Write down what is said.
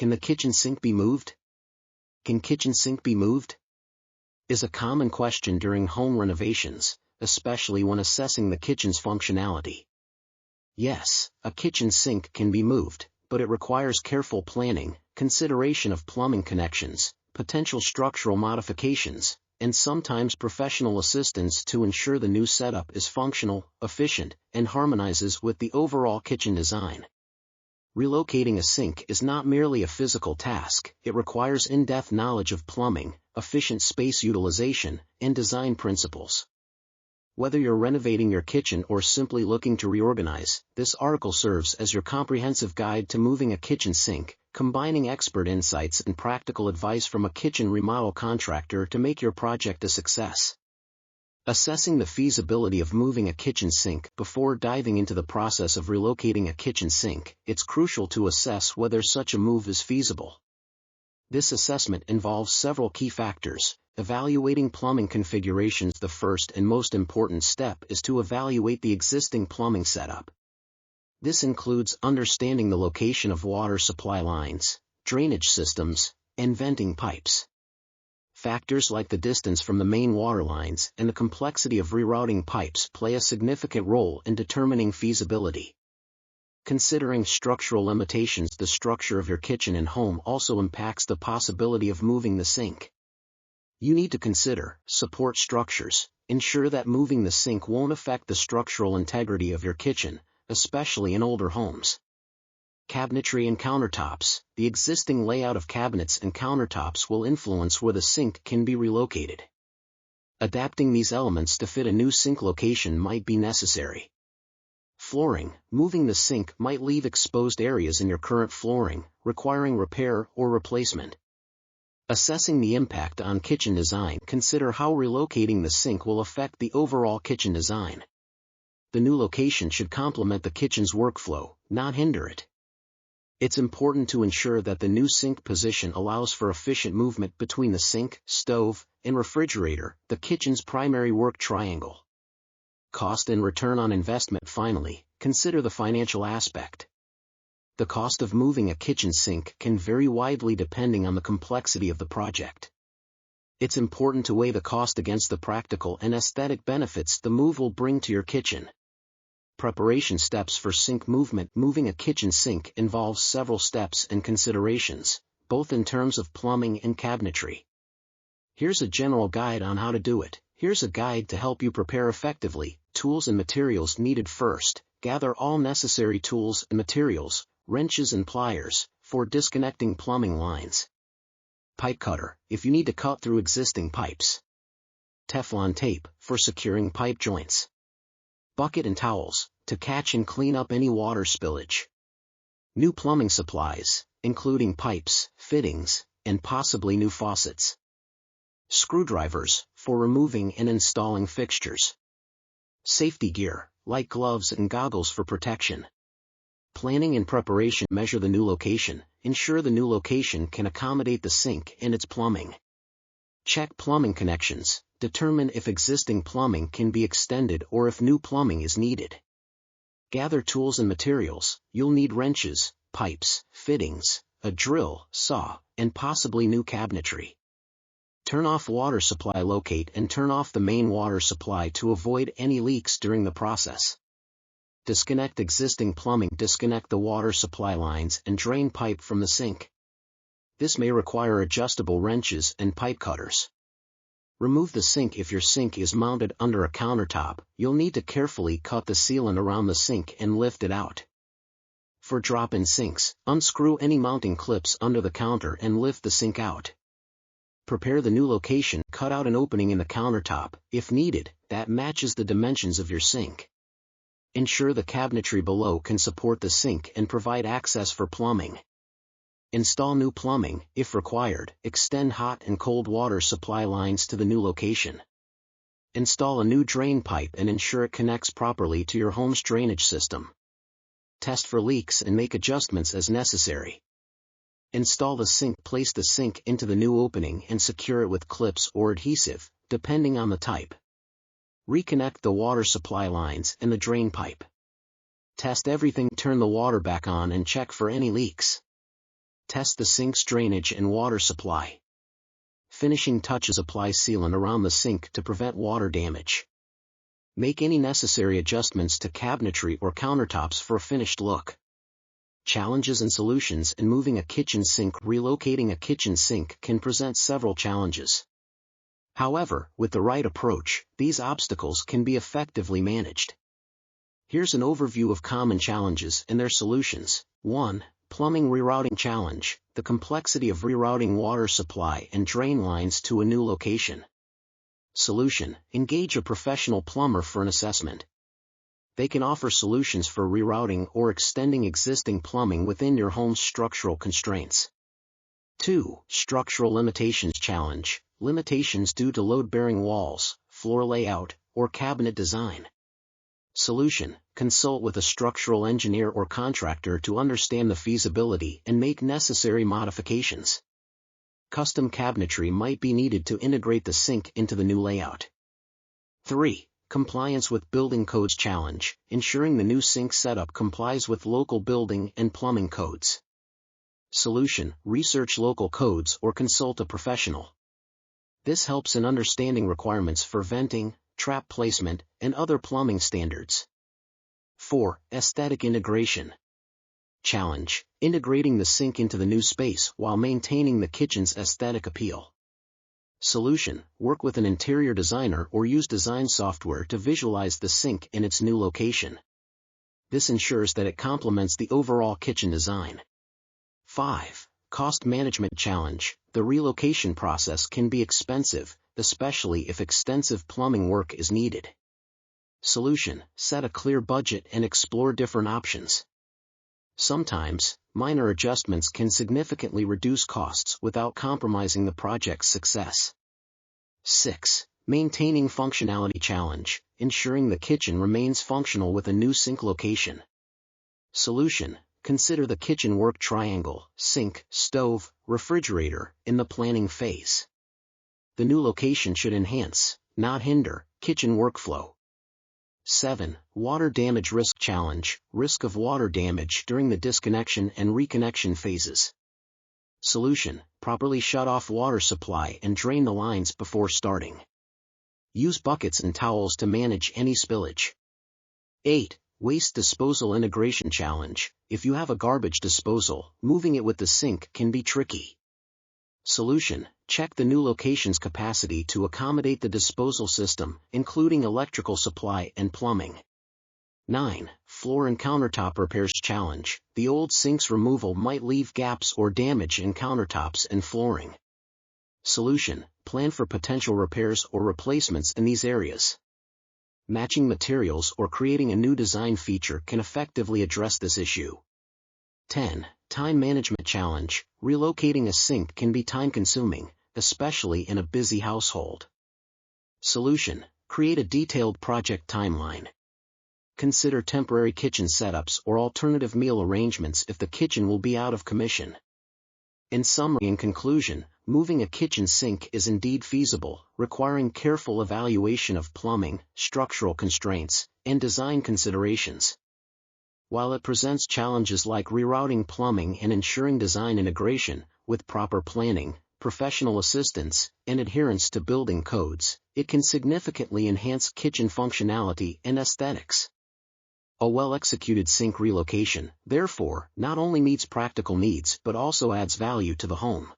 Can the kitchen sink be moved? Can kitchen sink be moved? Is a common question during home renovations, especially when assessing the kitchen's functionality. Yes, a kitchen sink can be moved, but it requires careful planning, consideration of plumbing connections, potential structural modifications, and sometimes professional assistance to ensure the new setup is functional, efficient, and harmonizes with the overall kitchen design. Relocating a sink is not merely a physical task, it requires in-depth knowledge of plumbing, efficient space utilization, and design principles. Whether you're renovating your kitchen or simply looking to reorganize, this article serves as your comprehensive guide to moving a kitchen sink, combining expert insights and practical advice from a kitchen remodel contractor to make your project a success. Assessing the feasibility of moving a kitchen sink. Before diving into the process of relocating a kitchen sink, it's crucial to assess whether such a move is feasible. This assessment involves several key factors. Evaluating plumbing configurations. The first and most important step is to evaluate the existing plumbing setup. This includes understanding the location of water supply lines, drainage systems, and venting pipes. Factors like the distance from the main water lines and the complexity of rerouting pipes play a significant role in determining feasibility. Considering structural limitations. The structure of your kitchen and home also impacts the possibility of moving the sink. You need to consider support structures. Ensure that moving the sink won't affect the structural integrity of your kitchen, especially in older homes. Cabinetry and countertops. The existing layout of cabinets and countertops will influence where the sink can be relocated. Adapting these elements to fit a new sink location might be necessary. Flooring. Moving the sink might leave exposed areas in your current flooring, requiring repair or replacement. Assessing the impact on kitchen design. Consider how relocating the sink will affect the overall kitchen design. The new location should complement the kitchen's workflow, not hinder it. It's important to ensure that the new sink position allows for efficient movement between the sink, stove, and refrigerator, the kitchen's primary work triangle. Cost and return on investment. Finally, consider the financial aspect. The cost of moving a kitchen sink can vary widely depending on the complexity of the project. It's important to weigh the cost against the practical and aesthetic benefits the move will bring to your kitchen. Preparation steps for sink movement. Moving a kitchen sink involves several steps and considerations, both in terms of plumbing and cabinetry. Here's a general guide on how to do it. Here's a guide to help you prepare effectively. Tools and materials needed. First, gather all necessary tools and materials, wrenches and pliers, for disconnecting plumbing lines. Pipe cutter, if you need to cut through existing pipes. Teflon tape, for securing pipe joints. Bucket and towels, to catch and clean up any water spillage. New plumbing supplies, including pipes, fittings, and possibly new faucets. Screwdrivers, for removing and installing fixtures. Safety gear, like gloves and goggles for protection. Planning and preparation. Measure the new location. Ensure the new location can accommodate the sink and its plumbing. Check plumbing connections. Determine if existing plumbing can be extended or if new plumbing is needed. Gather tools and materials. You'll need wrenches, pipes, fittings, a drill, saw, and possibly new cabinetry. Turn off water supply. Locate and turn off the main water supply to avoid any leaks during the process. Disconnect existing plumbing. Disconnect the water supply lines and drain pipe from the sink. This may require adjustable wrenches and pipe cutters. Remove the sink. If your sink is mounted under a countertop, you'll need to carefully cut the sealant around the sink and lift it out. For drop-in sinks, unscrew any mounting clips under the counter and lift the sink out. Prepare the new location. Cut out an opening in the countertop, if needed, that matches the dimensions of your sink. Ensure the cabinetry below can support the sink and provide access for plumbing. Install new plumbing, if required. Extend hot and cold water supply lines to the new location. Install a new drain pipe and ensure it connects properly to your home's drainage system. Test for leaks and make adjustments as necessary. Install the sink. Place the sink into the new opening and secure it with clips or adhesive, depending on the type. Reconnect the water supply lines and the drain pipe. Test everything. Turn the water back on and check for any leaks. Test the sink's drainage and water supply. Finishing touches: apply sealant around the sink to prevent water damage. Make any necessary adjustments to cabinetry or countertops for a finished look. Challenges and solutions in moving a kitchen sink. Relocating a kitchen sink can present several challenges. However, with the right approach, these obstacles can be effectively managed. Here's an overview of common challenges and their solutions. 1. Plumbing rerouting challenge: the complexity of rerouting water supply and drain lines to a new location. Solution: engage a professional plumber for an assessment. They can offer solutions for rerouting or extending existing plumbing within your home's structural constraints. 2. Structural limitations challenge: limitations due to load-bearing walls, floor layout, or cabinet design. Solution: consult with a structural engineer or contractor to understand the feasibility and make necessary modifications. Custom cabinetry might be needed to integrate the sink into the new layout. 3. Compliance with building codes challenge: ensuring the new sink setup complies with local building and plumbing codes. Solution: research local codes or consult a professional. This helps in understanding requirements for venting, trap placement, and other plumbing standards. 4. Aesthetic integration challenge: integrating the sink into the new space while maintaining the kitchen's aesthetic appeal. Solution: work with an interior designer or use design software to visualize the sink in its new location. This ensures that it complements the overall kitchen design. 5. Cost management challenge: the relocation process can be expensive, especially if extensive plumbing work is needed. Solution: set a clear budget and explore different options. Sometimes, minor adjustments can significantly reduce costs without compromising the project's success. 6. Maintaining functionality challenge: ensuring the kitchen remains functional with a new sink location. Solution: consider the kitchen work triangle, sink, stove, refrigerator, in the planning phase. The new location should enhance, not hinder, kitchen workflow. 7. Water damage risk challenge: risk of water damage during the disconnection and reconnection phases. Solution: properly shut off water supply and drain the lines before starting. Use buckets and towels to manage any spillage. 8. Waste disposal integration challenge: if you have a garbage disposal, moving it with the sink can be tricky. Solution: check the new location's capacity to accommodate the disposal system, including electrical supply and plumbing. 9. Floor and countertop repairs challenge: the old sink's removal might leave gaps or damage in countertops and flooring. Solution: plan for potential repairs or replacements in these areas. Matching materials or creating a new design feature can effectively address this issue. 10. Time management challenge: relocating a sink can be time-consuming, especially in a busy household. Solution: create a detailed project timeline. Consider temporary kitchen setups or alternative meal arrangements if the kitchen will be out of commission. In summary and conclusion, moving a kitchen sink is indeed feasible, requiring careful evaluation of plumbing, structural constraints, and design considerations. While it presents challenges like rerouting plumbing and ensuring design integration, with proper planning, professional assistance, and adherence to building codes, it can significantly enhance kitchen functionality and aesthetics. A well-executed sink relocation, therefore, not only meets practical needs but also adds value to the home.